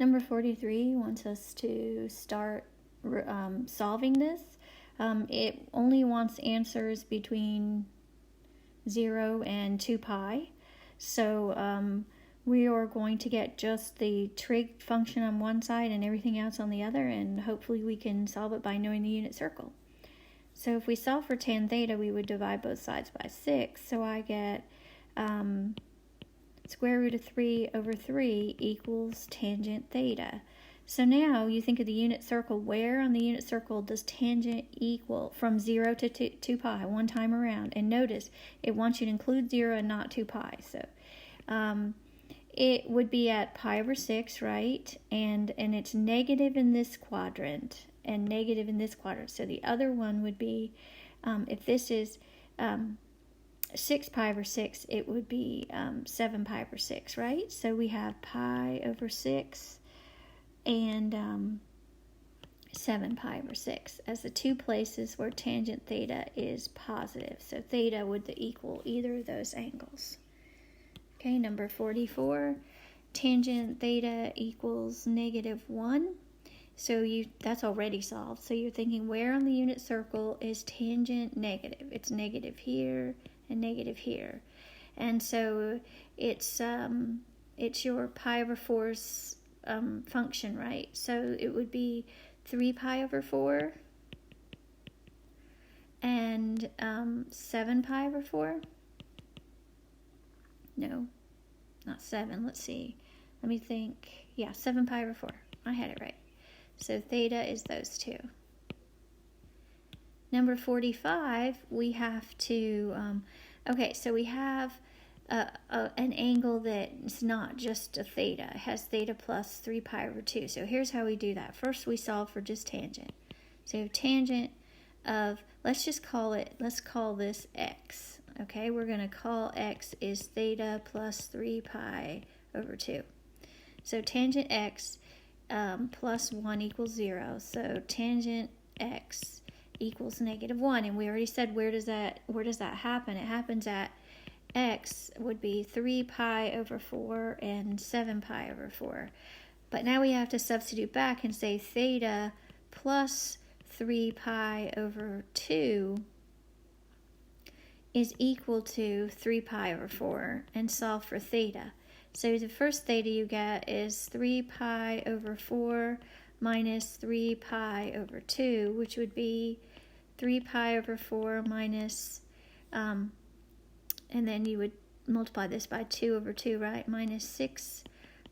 Number 43 wants us to start solving this. It only wants answers between 0 and 2 pi. So we are going to get just the trig function on one side and everything else on the other, and hopefully we can solve it by knowing the unit circle. So if we solve for tan theta, we would divide both sides by 6. So I get square root of 3 over 3 equals tangent theta. So now you think of the unit circle. Where on the unit circle does tangent equal from 0 to 2 pi, one time around? And notice, it wants you to include 0 and not 2 pi. So it would be at pi over 6, right? And it's negative in this quadrant and negative in this quadrant. So the other one would be, if this is 6 pi over 6, it would be 7 pi over 6, right? So we have pi over 6 and 7 pi over 6 as the two places where tangent theta is positive. So theta would equal either of those angles. Okay, number 44, tangent theta equals -1. So that's already solved. So you're thinking, where on the unit circle is tangent negative? It's negative here and negative here. And so it's your pi over 4's function, right? So it would be 3 pi over 4 and 7 pi over 4. No, not 7. Let's see. Let me think. Yeah, 7 pi over 4. I had it right. So theta is those two. Number 45, we have to, okay, so we have an angle that's not just a theta. It has theta plus 3 pi over 2. So here's how we do that. First, we solve for just tangent. So tangent of, let's call this x. Okay, we're going to call x is theta plus 3 pi over 2. So tangent x plus 1 equals 0. So tangent x equals -1. And we already said, where does that happen? It happens at x would be 3 pi over 4 and 7 pi over 4. But now we have to substitute back and say theta plus 3 pi over 2 is equal to 3 pi over 4 and solve for theta. So the first theta you get is 3 pi over 4 minus 3 pi over 2, which would be 3 pi over 4 minus, and then you would multiply this by 2 over 2, right? Minus 6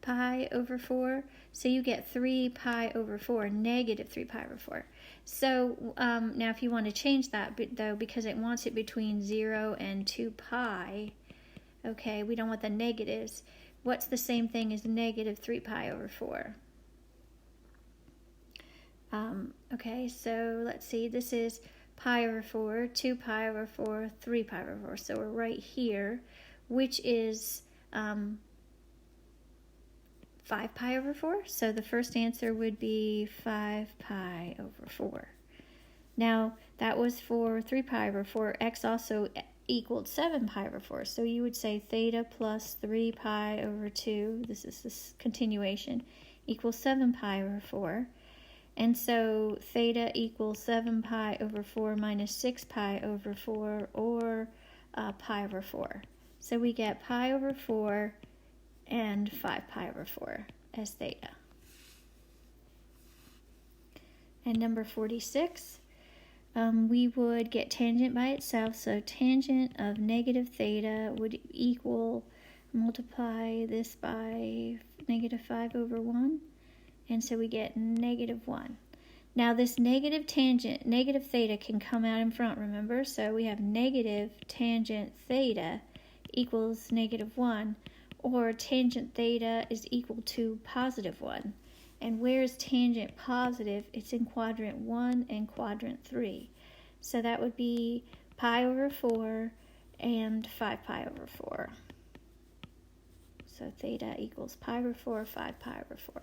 pi over 4. So you get 3 pi over 4, negative 3 pi over 4. So now if you want to change that, though, because it wants it between 0 and 2 pi, okay, we don't want the negatives. What's the same thing as negative 3 pi over 4? Okay, so let's see. This is pi over 4, 2 pi over 4, 3 pi over 4. So we're right here, which is 5 pi over 4. So the first answer would be 5 pi over 4. Now, that was for 3 pi over 4. X also equaled 7 pi over 4. So you would say theta plus 3 pi over 2, this is this continuation, equals 7 pi over 4. And so theta equals 7 pi over 4 minus 6 pi over 4, or pi over 4. So we get pi over 4 and 5 pi over 4 as theta. And number 46, we would get tangent by itself. So tangent of negative theta would equal, multiply this by negative 5 over 1. And so we get -1. Now this negative tangent, negative theta, can come out in front, remember? So we have negative tangent theta equals -1, or tangent theta is equal to +1. And where is tangent positive? It's in quadrant 1 and quadrant 3. So that would be pi over 4 and 5 pi over 4. So theta equals pi over 4, 5 pi over 4.